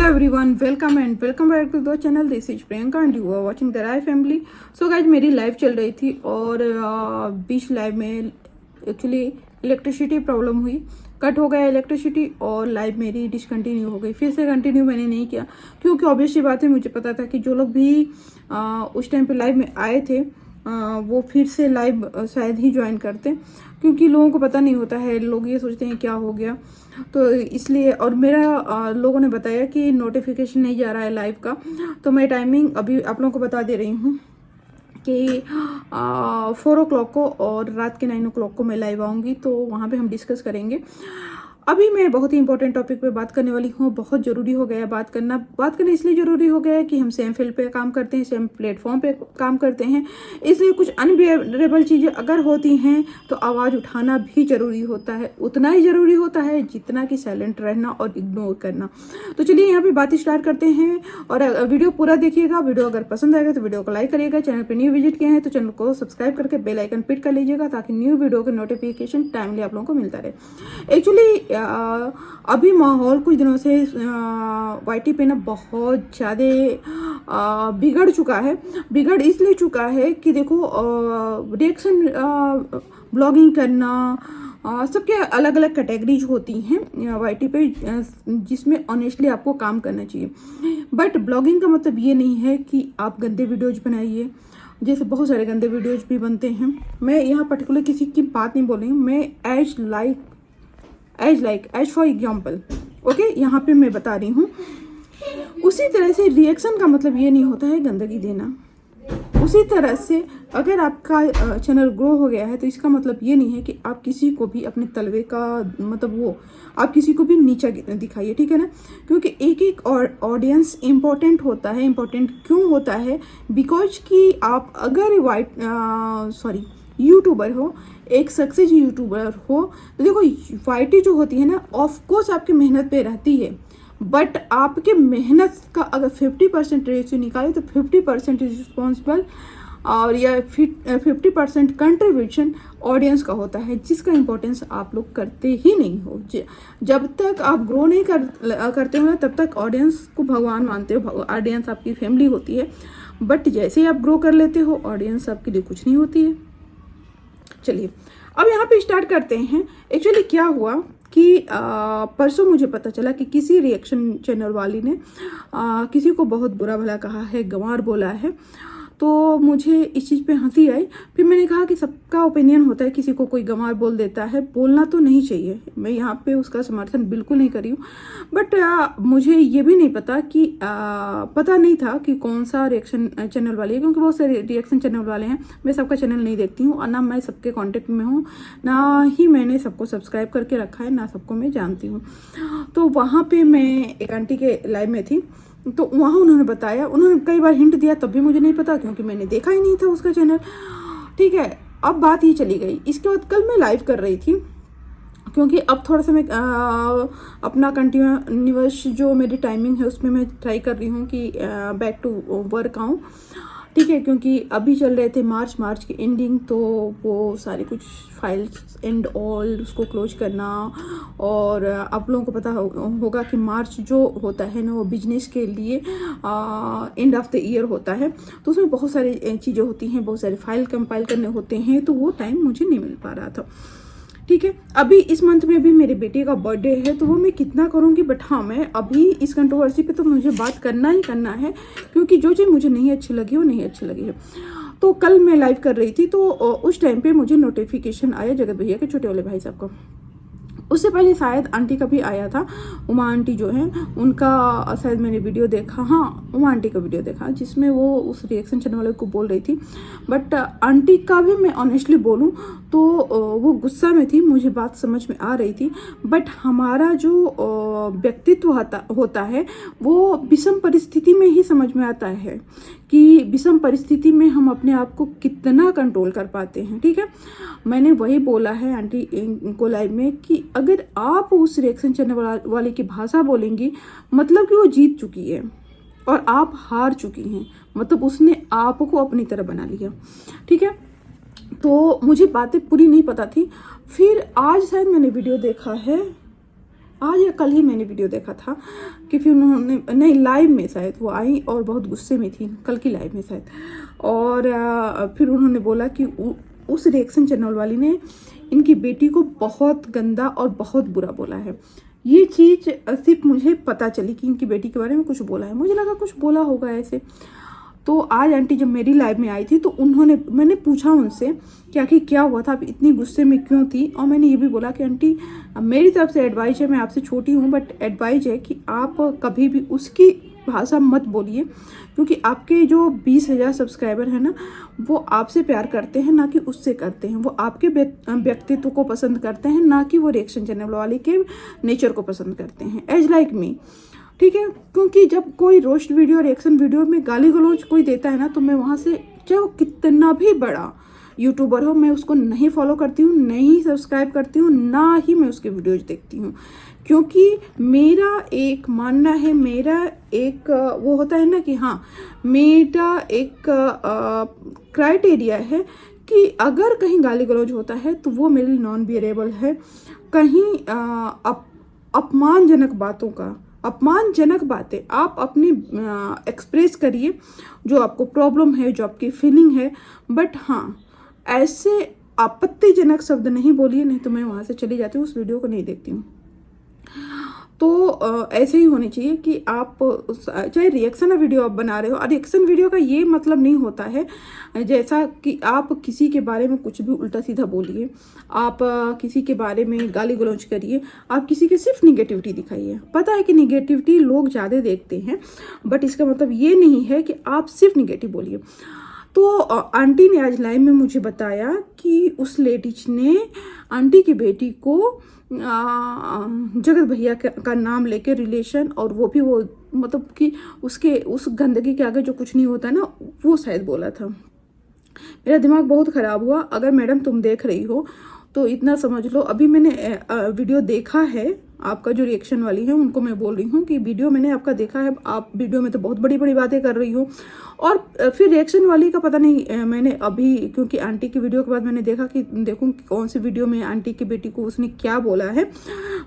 everyone, welcome and welcome back to the channel. This is Priyanka and you are watching the Rai family. So guys, मेरी live चल रही थी और बीच live में actually electricity problem हुई, cut हो गया इलेक्ट्रिसिटी और लाइव मेरी डिसकंटिन्यू हो गई। फिर से कंटिन्यू मैंने नहीं किया क्योंकि ऑब्वियसली बात है, मुझे पता था कि जो लोग भी उस टाइम पे लाइव में आए थे वो फिर से लाइव शायद ही ज्वाइन करते, क्योंकि लोगों को पता नहीं होता है, लोग ये सोचते हैं क्या हो गया, तो इसलिए। और मेरा लोगों ने बताया कि नोटिफिकेशन नहीं जा रहा है लाइव का, तो मैं टाइमिंग अभी आप लोगों को बता दे रही हूँ कि 4 o'clock को और रात के 9 o'clock को मैं लाइव आऊँगी, तो वहाँ पे हम डिस्कस करेंगे। अभी मैं बहुत ही इंपॉर्टेंट टॉपिक पे बात करने वाली हूँ। बहुत ज़रूरी हो गया है बात करना इसलिए ज़रूरी हो गया है कि हम सेम फील्ड पे काम करते हैं, सेम प्लेटफॉर्म पे काम करते हैं, इसलिए कुछ अनबिहेरेबल चीज़ें अगर होती हैं तो आवाज़ उठाना भी ज़रूरी होता है। उतना ही ज़रूरी होता है जितना कि साइलेंट रहना और इग्नोर करना। तो चलिए यहाँ पे बात स्टार्ट करते हैं और वीडियो पूरा देखिएगा। वीडियो अगर पसंद आएगा तो वीडियो को लाइक करिएगा। चैनल पर न्यू विजिट किए हैं तो चैनल को सब्सक्राइब करके बेल आइकन पिट कर लीजिएगा ताकि न्यू वीडियो के नोटिफिकेशन टाइमली आप लोगों को मिलता रहे। एक्चुअली अभी माहौल कुछ दिनों से वाईटी पे ना बहुत ज़्यादा बिगड़ चुका है। बिगड़ इसलिए चुका है कि देखो रिएक्शन ब्लॉगिंग करना, सबके अलग अलग कैटेगरीज होती हैं वाईटी पे, जिसमें ऑनेस्टली आपको काम करना चाहिए। बट ब्लॉगिंग का मतलब ये नहीं है कि आप गंदे वीडियोज बनाइए, जैसे बहुत सारे गंदे वीडियोज भी बनते हैं। मैं यहाँ पर्टिकुलर किसी की बात नहीं बोल रही हूँ, मैं एज फॉर एग्जाम्पल ओके यहाँ पे मैं बता रही हूँ। उसी तरह से रिएक्शन का मतलब ये नहीं होता है गंदगी देना। उसी तरह से अगर आपका चैनल ग्रो हो गया है तो इसका मतलब ये नहीं है कि आप किसी को भी अपने तलवे का मतलब वो आप किसी को भी नीचा दिखाइए, ठीक है ना। क्योंकि एक एक ऑडियंस इम्पोर्टेंट होता है। इम्पोर्टेंट क्यों होता है? बिकॉज कि आप अगर यूट्यूबर हो, एक सक्सेस यूट्यूबर हो, तो देखो वाईटी जो होती है ना, ऑफ कोर्स आपकी मेहनत पे रहती है, बट आपके मेहनत का अगर 50% रेशियो निकाले तो 50% रिस्पॉन्सिबल और या 50% कंट्रीब्यूशन ऑडियंस का होता है, जिसका इम्पोर्टेंस आप लोग करते ही नहीं हो। जब तक आप ग्रो नहीं करते हो ना, तब तक ऑडियंस को भगवान मानते हो, ऑडियंस आपकी फैमिली होती है। बट जैसे ही आप ग्रो कर लेते हो, ऑडियंस आपके लिए कुछ नहीं होती है। चलिए अब यहाँ पे स्टार्ट करते हैं। एक्चुअली क्या हुआ कि परसों मुझे पता चला कि किसी रिएक्शन चैनल वाली ने किसी को बहुत बुरा भला कहा है, गंवार बोला है। तो मुझे इस चीज़ पे हंसी आई। फिर मैंने कहा कि सबका ओपिनियन होता है, किसी को कोई गंवार बोल देता है, बोलना तो नहीं चाहिए, मैं यहाँ पे उसका समर्थन बिल्कुल नहीं कर रही हूँ। बट मुझे ये भी नहीं पता कि पता नहीं था कि कौन सा रिएक्शन चैनल वाली है, क्योंकि बहुत सारे रिएक्शन चैनल वाले हैं। मैं सबका चैनल नहीं देखती हूँ और ना मैं सबके कॉन्टेक्ट में हूँ, ना ही मैंने सबको सब्सक्राइब करके रखा है, ना सबको मैं जानती हूँ। तो वहाँ पर मैं एक आंटी के लाइव में थी, तो वहाँ उन्होंने बताया, उन्होंने कई बार हिंट दिया, तब भी मुझे नहीं पता क्योंकि मैंने देखा ही नहीं था उसका चैनल, ठीक है। अब बात ही चली गई। इसके बाद कल मैं लाइव कर रही थी, क्योंकि अब थोड़ा सा मैं अपना कंटिन्यूअस जो मेरी टाइमिंग है उसमें मैं ट्राई कर रही हूँ कि बैक टू वर्क आऊँ, ठीक है। क्योंकि अभी चल रहे थे मार्च की एंडिंग, तो वो सारे कुछ फाइल्स एंड ऑल उसको क्लोज करना, और आप लोगों को पता होगा कि मार्च जो होता है ना, वो बिजनेस के लिए एंड ऑफ द ईयर होता है, तो उसमें बहुत सारी चीज़ें होती हैं, बहुत सारे फाइल कंपाइल करने होते हैं, तो वो टाइम मुझे नहीं मिल पा रहा था, ठीक है। अभी इस मंथ में भी मेरे बेटे का बर्थडे है, तो वो मैं कितना करूँगी, बट हाँ मैं अभी इस कंट्रोवर्सी पे तो मुझे बात करना ही करना है, क्योंकि जो चीज़ मुझे नहीं अच्छी लगी वो नहीं अच्छी लगी है। तो कल मैं लाइव कर रही थी, तो उस टाइम पे मुझे नोटिफिकेशन आया जगत भैया के छोटे वाले भाई साहब का। उससे पहले शायद आंटी का भी आया था, उमा आंटी जो है उनका शायद मैंने वीडियो देखा, हाँ उमा आंटी का वीडियो देखा, जिसमें वो उस रिएक्शन चैनल वाले को बोल रही थी। बट आंटी का भी मैं ऑनेस्टली बोलूँ तो वो गुस्सा में थी, मुझे बात समझ में आ रही थी। बट हमारा जो व्यक्तित्व होता है वो विषम परिस्थिति में ही समझ में आता है कि विषम परिस्थिति में हम अपने आप को कितना कंट्रोल कर पाते हैं, ठीक है। मैंने वही बोला है आंटी को लाइव में कि अगर आप उस रिएक्शन चैनल वाले की भाषा बोलेंगी, मतलब कि वो जीत चुकी है और आप हार चुकी हैं, मतलब उसने आपको अपनी तरह बना लिया, ठीक है। तो मुझे बातें पूरी नहीं पता थी। फिर आज शायद मैंने वीडियो देखा है, आज या कल ही मैंने वीडियो देखा था कि फिर उन्होंने, नहीं लाइव में शायद वो आई और बहुत गुस्से में थी, कल की लाइव में शायद, और फिर उन्होंने बोला कि उस रिएक्शन चैनल वाली ने इनकी बेटी को बहुत गंदा और बहुत बुरा बोला है। ये चीज़ सिर्फ मुझे पता चली कि इनकी बेटी के बारे में कुछ बोला है, मुझे लगा कुछ बोला होगा ऐसे। तो आज आंटी जब मेरी लाइव में आई थी तो मैंने पूछा उनसे कि आखिर क्या हुआ था, आप इतनी गुस्से में क्यों थी, और मैंने ये भी बोला कि आंटी मेरी तरफ से एडवाइस है, मैं आपसे छोटी हूँ बट एडवाइस है कि आप कभी भी उसकी भाषा मत बोलिए, क्योंकि आपके जो 20,000 सब्सक्राइबर हैं ना, वो आपसे प्यार करते हैं ना कि उससे करते हैं, वो आपके व्यक्तित्व को पसंद करते हैं ना कि वो रिएक्शन चैनल वाले के नेचर को पसंद करते हैं, एज लाइक मी। ठीक है, क्योंकि जब कोई रोस्ट वीडियो रिएक्शन वीडियो में गाली गलौज कोई देता है ना, तो मैं वहाँ से चाहे वो कितना भी बड़ा यूट्यूबर हो, मैं उसको नहीं फॉलो करती हूँ, नहीं सब्सक्राइब करती हूँ, ना ही मैं उसके वीडियोज देखती हूँ, क्योंकि मेरा एक मानना है, मेरा एक वो होता है ना कि हाँ, मेरा एक क्राइटेरिया है कि अगर कहीं गाली गलौज होता है तो वो मेरे लिए नॉन बियरेबल है। कहीं अपमानजनक बातें आप अपनी एक्सप्रेस करिए, जो आपको प्रॉब्लम है, जो आपकी फीलिंग है, बट हाँ ऐसे आपत्तिजनक शब्द नहीं बोलिए, नहीं तो मैं वहाँ से चली जाती हूँ, उस वीडियो को नहीं देखती हूँ। तो ऐसे ही होनी चाहिए कि आप चाहे रिएक्शन वीडियो आप बना रहे हो, और रिएक्शन वीडियो का ये मतलब नहीं होता है जैसा कि आप किसी के बारे में कुछ भी उल्टा सीधा बोलिए, आप किसी के बारे में गाली गलौज करिए, आप किसी के सिर्फ निगेटिविटी दिखाइए। पता है कि निगेटिविटी लोग ज़्यादा देखते हैं, बट इसका मतलब ये नहीं है कि आप सिर्फ निगेटिव बोलिए। तो आंटी ने आज लाइव में मुझे बताया कि उस लेडीज ने आंटी की बेटी को जगत भैया का नाम लेके रिलेशन, और वो भी वो मतलब कि उसके उस गंदगी के आगे जो कुछ नहीं होता ना, वो शायद बोला था। मेरा दिमाग बहुत ख़राब हुआ। अगर मैडम तुम देख रही हो तो इतना समझ लो, अभी मैंने वीडियो देखा है आपका, जो रिएक्शन वाली है उनको मैं बोल रही हूँ कि वीडियो मैंने आपका देखा है, आप वीडियो में तो बहुत बड़ी बड़ी बातें कर रही हो, और फिर रिएक्शन वाली का पता नहीं, मैंने अभी क्योंकि आंटी की वीडियो के बाद मैंने देखा कि देखूँ कौन सी वीडियो में आंटी की बेटी को उसने क्या बोला है,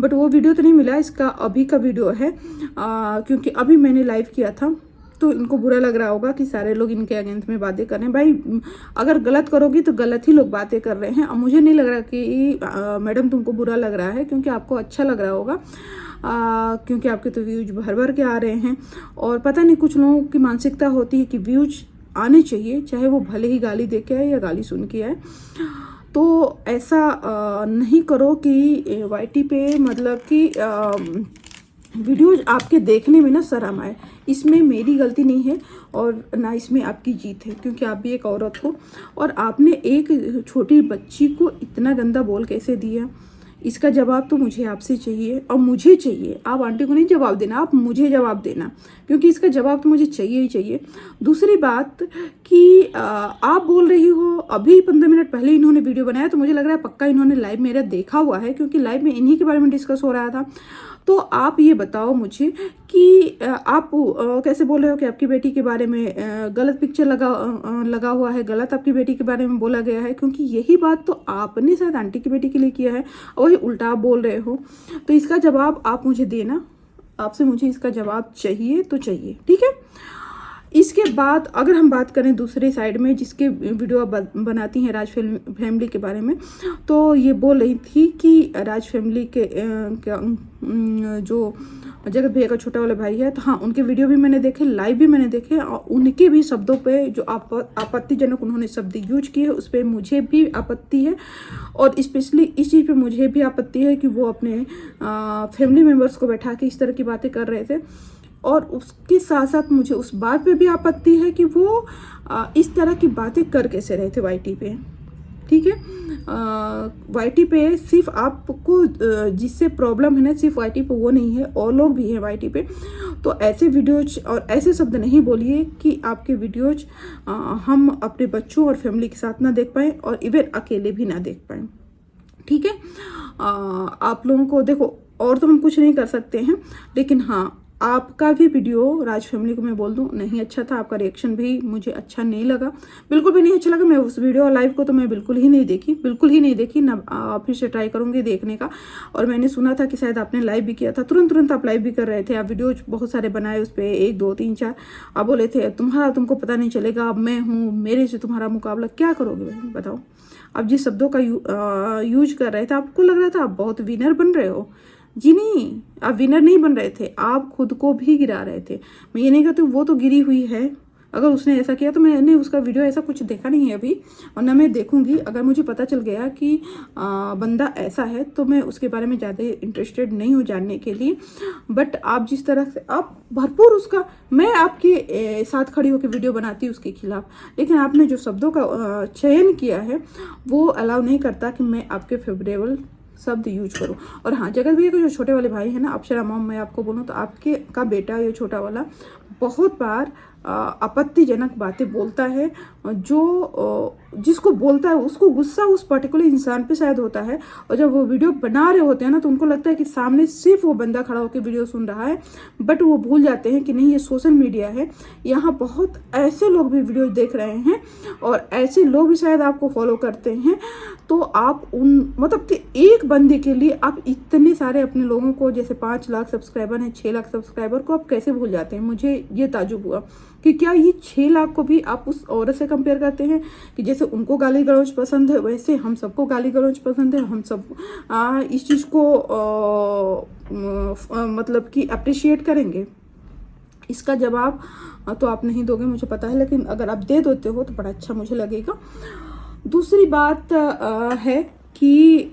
बट वो वीडियो तो नहीं मिला, इसका अभी का वीडियो है, क्योंकि अभी मैंने लाइव किया था। तो इनको बुरा लग रहा होगा कि सारे लोग इनके अगेंस्ट में बातें कर रहे हैं। भाई अगर गलत करोगी तो गलत ही लोग बातें कर रहे हैं, और मुझे नहीं लग रहा कि मैडम तुमको बुरा लग रहा है, क्योंकि आपको अच्छा लग रहा होगा, क्योंकि आपके तो व्यूज भर भर के आ रहे हैं। और पता नहीं कुछ लोगों की मानसिकता होती है कि व्यूज आने चाहिए, चाहे वो भले ही गाली दे के आए या गाली सुन के आए। तो ऐसा नहीं करो कि वाईटी पे मतलब कि वीडियोज आपके देखने में ना शर्म आए। इसमें मेरी गलती नहीं है और ना इसमें आपकी जीत है, क्योंकि आप भी एक औरत हो, और आपने एक छोटी बच्ची को इतना गंदा बोल कैसे दिया, इसका जवाब तो मुझे आपसे चाहिए, और मुझे चाहिए। आप आंटी को नहीं जवाब देना, आप मुझे जवाब देना, क्योंकि इसका जवाब तो मुझे चाहिए ही चाहिए। दूसरी बात कि आप बोल रही हो, अभी 15 मिनट पहले इन्होंने वीडियो बनाया, तो मुझे लग रहा है पक्का इन्होंने लाइव मेरा देखा हुआ है, क्योंकि लाइव में इन्हीं के बारे में डिस्कस हो रहा था। तो आप ये बताओ मुझे कि आप कैसे बोल रहे हो कि आपकी बेटी के बारे में गलत पिक्चर लगा हुआ है, गलत आपकी बेटी के बारे में बोला गया है, क्योंकि यही बात तो आपने शायद आंटी की बेटी के लिए किया है, और वही उल्टा आप बोल रहे हो। तो इसका जवाब आप मुझे देना, आपसे मुझे इसका जवाब चाहिए तो चाहिए, ठीक है। इसके बाद अगर हम बात करें दूसरे साइड में, जिसके वीडियो बनाती हैं राज फैमिली के बारे में, तो ये बोल रही थी कि राज फैमिली के जो जगत भैया का छोटा वाला भाई है, तो हाँ उनके वीडियो भी मैंने देखे, लाइव भी मैंने देखे, और उनके भी शब्दों पे जो आपत्तिजनक उन्होंने शब्द यूज किए उस पर मुझे भी आपत्ति है, और स्पेशली इस चीज़ पे मुझे भी आपत्ति है कि वो अपने फैमिली मेम्बर्स को बैठा के इस तरह की बातें कर रहे थे। और उसके साथ साथ मुझे उस बात पे भी आपत्ति है कि वो इस तरह की बातें कर कैसे रहे थे वाईटी पे, ठीक है। वाईटी पे सिर्फ आपको जिससे प्रॉब्लम है ना, सिर्फ वाईटी पे वो नहीं है, और लोग भी हैं वाईटी पे। तो ऐसे वीडियोज और ऐसे शब्द नहीं बोलिए कि आपके वीडियोज हम अपने बच्चों और फैमिली के साथ ना देख पाएँ, और इवन अकेले भी ना देख पाएँ, ठीक है। आप लोगों को देखो, और तो हम कुछ नहीं कर सकते हैं, लेकिन हाँ आपका भी वीडियो राज फैमिली को मैं बोल दूं नहीं अच्छा था, आपका रिएक्शन भी मुझे अच्छा नहीं लगा, बिल्कुल भी नहीं अच्छा लगा। मैं उस वीडियो लाइव को तो मैं बिल्कुल ही नहीं देखी ना, फिर से ट्राई करूंगी देखने का। और मैंने सुना था कि शायद आपने लाइव भी किया था, तुरंत आप लाइव भी कर रहे थे, आप वीडियो बहुत सारे बनाए उस पर, 1 2 3 4। आप बोले थे तुमको पता नहीं चलेगा, अब मैं हूँ, मेरे से तुम्हारा मुकाबला, क्या करोगे भाई बताओ। आप जिस शब्दों का यूज कर रहे थे, आपको लग रहा था आप बहुत विनर बन रहे हो। जी नहीं, आप विनर नहीं बन रहे थे, आप खुद को भी गिरा रहे थे। मैं ये नहीं कहती वो तो गिरी हुई है, अगर उसने ऐसा किया तो मैंने उसका वीडियो ऐसा कुछ देखा नहीं है अभी, और ना मैं देखूंगी। अगर मुझे पता चल गया कि बंदा ऐसा है तो मैं उसके बारे में ज़्यादा इंटरेस्टेड नहीं हूँ जानने के लिए। बट आप जिस तरह से आप भरपूर उसका, मैं आपके साथ खड़ी होकर वीडियो बनाती हूँ उसके खिलाफ, लेकिन आपने जो शब्दों का चयन किया है वो अलाउ नहीं करता कि मैं आपके फेवरेबल शब्द यूज करूं। और हाँ, जगत भैया के जो छोटे वाले भाई है ना, अक्षरा मॉम, मैं आपको बोलूँ तो आपके का बेटा ये छोटा वाला बहुत बार आपत्तिजनक बातें बोलता है, जो जिसको बोलता है उसको गुस्सा उस पर्टिकुलर इंसान पे शायद होता है, और जब वो वीडियो बना रहे होते हैं ना तो उनको लगता है कि सामने सिर्फ वो बंदा खड़ा होकर वीडियो सुन रहा है, बट वो भूल जाते हैं कि नहीं ये सोशल मीडिया है, यहाँ बहुत ऐसे लोग भी वीडियो देख रहे हैं और ऐसे लोग भी शायद आपको फॉलो करते हैं। तो आप उन मतलब कि एक बंदे के लिए आप इतने सारे अपने लोगों को, जैसे 5 लाख सब्सक्राइबर हैं, 6 लाख सब्सक्राइबर को आप कैसे भूल जाते हैं। मुझे ये ताजुब हुआ कि क्या ये 6 लाख को भी आप उस औरत से कंपेयर करते हैं कि जैसे उनको गाली गलौज पसंद है वैसे हम सबको गाली गलौज पसंद है, हम सब इस चीज़ को मतलब कि अप्रिशिएट करेंगे। इसका जवाब तो आप नहीं दोगे मुझे पता है, लेकिन अगर आप दे देते हो तो बड़ा अच्छा मुझे लगेगा। दूसरी बात है कि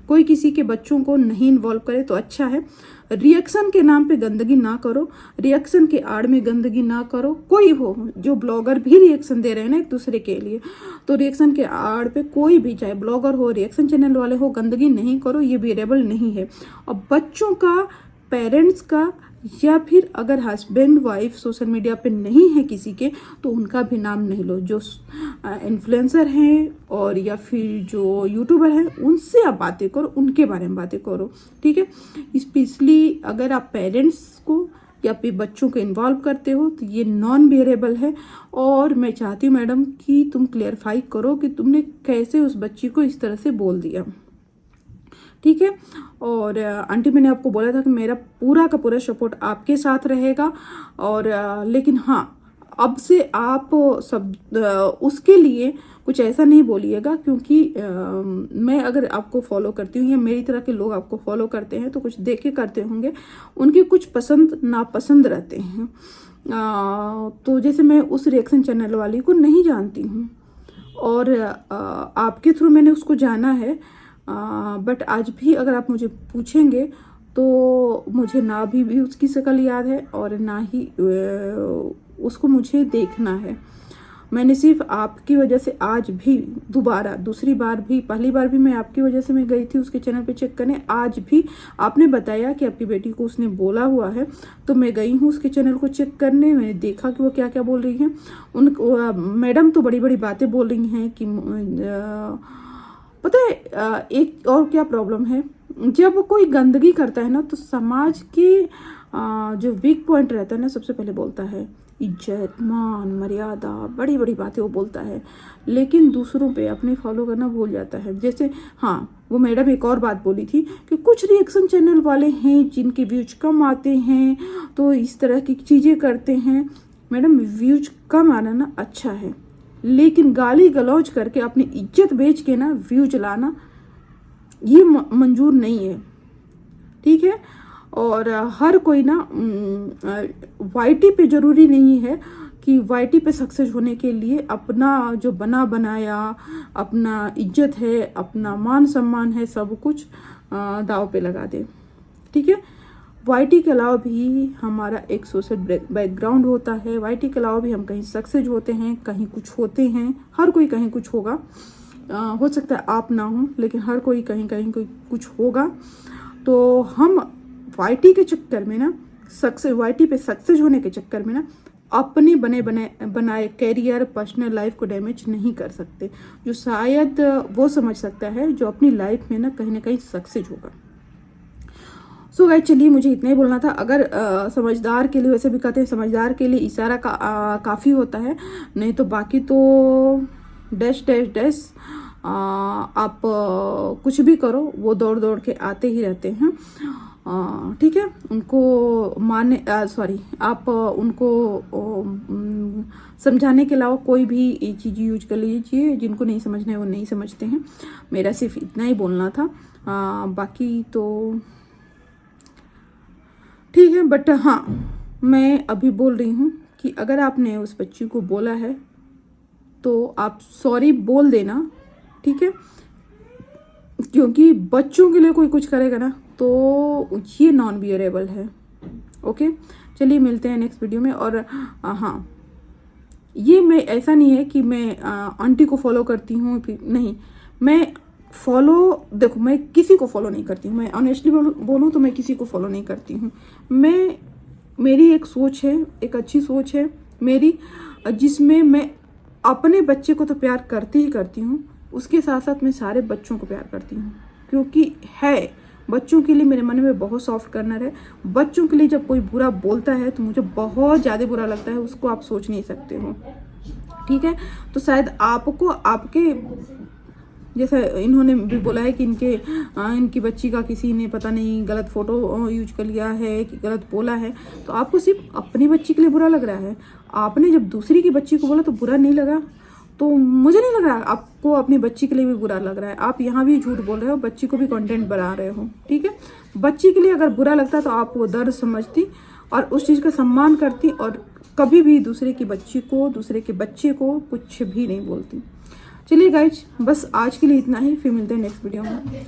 कोई किसी के बच्चों को नहीं इन्वॉल्व करे तो अच्छा है। रिएक्शन के नाम पे गंदगी ना करो, रिएक्शन के आड़ में गंदगी ना करो। कोई हो, जो ब्लॉगर भी रिएक्शन दे रहे हैं ना एक दूसरे के लिए, तो रिएक्शन के आड़ पे कोई भी, चाहे ब्लॉगर हो, रिएक्शन चैनल वाले हो, गंदगी नहीं करो, ये वेरिएबल नहीं है। और बच्चों का, पेरेंट्स का, या फिर अगर हस्बैंड वाइफ सोशल मीडिया पे नहीं है किसी के, तो उनका भी नाम नहीं लो। जो इन्फ्लुएंसर हैं और या फिर जो यूट्यूबर हैं उनसे आप बातें करो, उनके बारे में बातें करो, ठीक है। स्पेशली अगर आप पेरेंट्स को या फिर बच्चों को इन्वॉल्व करते हो तो ये नॉन वेरिएबल है। और मैं चाहती हूँ मैडम कि तुम क्लियरफाई करो कि तुमने कैसे उस बच्ची को इस तरह से बोल दिया, ठीक है। और आंटी, मैंने आपको बोला था कि मेरा पूरा का पूरा सपोर्ट आपके साथ रहेगा। और लेकिन हाँ, अब से आप सब उसके लिए कुछ ऐसा नहीं बोलिएगा, क्योंकि मैं अगर आपको फॉलो करती हूँ या मेरी तरह के लोग आपको फॉलो करते हैं तो कुछ देख के करते होंगे, उनके कुछ पसंद नापसंद रहते हैं। तो जैसे मैं उस रिएक्शन चैनल वाली को नहीं जानती हूँ और आपके थ्रू मैंने उसको जाना है, बट आज भी अगर आप मुझे पूछेंगे तो मुझे ना भी उसकी शक्ल याद है और ना ही उसको मुझे देखना है। मैंने सिर्फ आपकी वजह से आज भी दोबारा, दूसरी बार भी, पहली बार भी मैं आपकी वजह से मैं गई थी उसके चैनल पे चेक करने, आज भी आपने बताया कि आपकी बेटी को उसने बोला हुआ है तो मैं गई हूँ उसके चैनल को चेक करने। मैंने देखा कि वो क्या क्या बोल रही हैं। मैडम तो बड़ी बड़ी बातें बोल रही हैं कि पता है एक और क्या प्रॉब्लम है, जब कोई गंदगी करता है ना तो समाज के जो वीक पॉइंट रहता है ना सबसे पहले बोलता है। इज्जत, मान, मर्यादा, बड़ी बड़ी बातें वो बोलता है, लेकिन दूसरों पे अपने फॉलो करना भूल जाता है। जैसे हाँ, वो मैडम एक और बात बोली थी कि कुछ रिएक्शन चैनल वाले हैं जिनके व्यूज कम आते हैं तो इस तरह की चीज़ें करते हैं। मैडम, व्यूज कम आना ना अच्छा है, लेकिन गाली गलौज करके अपनी इज्जत बेच के ना व्यूज लाना ये मंजूर नहीं है, ठीक है। और हर कोई ना वाईटी पे ज़रूरी नहीं है कि वाईटी पे सक्सेस होने के लिए अपना जो बना बनाया, अपना इज्जत है, अपना मान सम्मान है, सब कुछ दाव पे लगा दे, ठीक है। वाईटी के अलावा भी हमारा एक सोशल बैकग्राउंड होता है। वाईटी के अलावा भी हम कहीं सक्सेस होते हैं, कहीं कुछ होते हैं। हर कोई कहीं कुछ होगा, हो सकता है आप ना हो, लेकिन हर कोई कहीं कहीं कोई कुछ होगा। तो हम वाईटी के चक्कर में ना, वाईटी पे सक्सेस होने के चक्कर में ना अपने बनाए कैरियर, पर्सनल लाइफ को डैमेज नहीं कर सकते। जो शायद वो समझ सकता है जो अपनी लाइफ में ना कहीं सक्सेस होगा। सो गाइस चलिए, मुझे इतना ही बोलना था। अगर समझदार के लिए, वैसे भी कहते हैं समझदार के लिए इशारा काफ़ी होता है, नहीं तो बाकी तो डैश डैश डैश आप कुछ भी करो वो दौड़ दौड़ के आते ही रहते हैं। ठीक है, उनको माने सॉरी आप उनको समझाने के अलावा कोई भी चीज़ यूज कर लीजिए, जिनको नहीं समझना है वो नहीं समझते हैं। मेरा सिर्फ इतना ही बोलना था, बाकी तो ठीक है। बट हाँ, मैं अभी बोल रही हूँ कि अगर आपने उस बच्ची को बोला है तो आप सॉरी बोल देना, ठीक है, क्योंकि बच्चों के लिए कोई कुछ करेगा ना तो ये नॉन बियरेबल है। ओके, चलिए मिलते हैं नेक्स्ट वीडियो में। और हाँ, ये मैं ऐसा नहीं है कि मैं आंटी को फॉलो करती हूँ, नहीं, मैं देखो मैं किसी को फॉलो नहीं करती हूँ। मैं ऑनेस्टली बोलूँ तो मैं किसी को फॉलो नहीं करती हूँ। मेरी एक सोच है, एक अच्छी सोच है मेरी, जिसमें मैं अपने बच्चे को तो प्यार करती ही करती हूँ, उसके साथ साथ मैं सारे बच्चों को प्यार करती हूँ। क्योंकि है, बच्चों के लिए मेरे मन में बहुत सॉफ्ट कॉर्नर है। बच्चों के लिए जब कोई बुरा बोलता है तो मुझे बहुत ज़्यादा बुरा लगता है, उसको आप सोच नहीं सकते हो। ठीक है, तो शायद आपको, आपके जैसे इन्होंने भी बोला है कि इनकी बच्ची का किसी ने पता नहीं गलत फोटो यूज कर लिया है कि गलत बोला है, तो आपको सिर्फ अपनी बच्ची के लिए बुरा लग रहा है। आपने जब दूसरी की बच्ची को बोला तो बुरा नहीं लगा, तो मुझे नहीं लग रहा आपको अपनी बच्ची के लिए भी बुरा लग रहा है। आप यहाँ भी झूठ बोल रहे हो, बच्ची को भी कंटेंट बना रहे हो। ठीक है, बच्ची के लिए अगर बुरा लगता तो आप वो दर्द समझती और उस चीज़ का सम्मान करती और कभी भी दूसरे की बच्ची को, दूसरे के बच्चे को कुछ भी नहीं बोलती। चलिए गाइज, बस आज के लिए इतना ही, फिर मिलते हैं नेक्स्ट वीडियो में।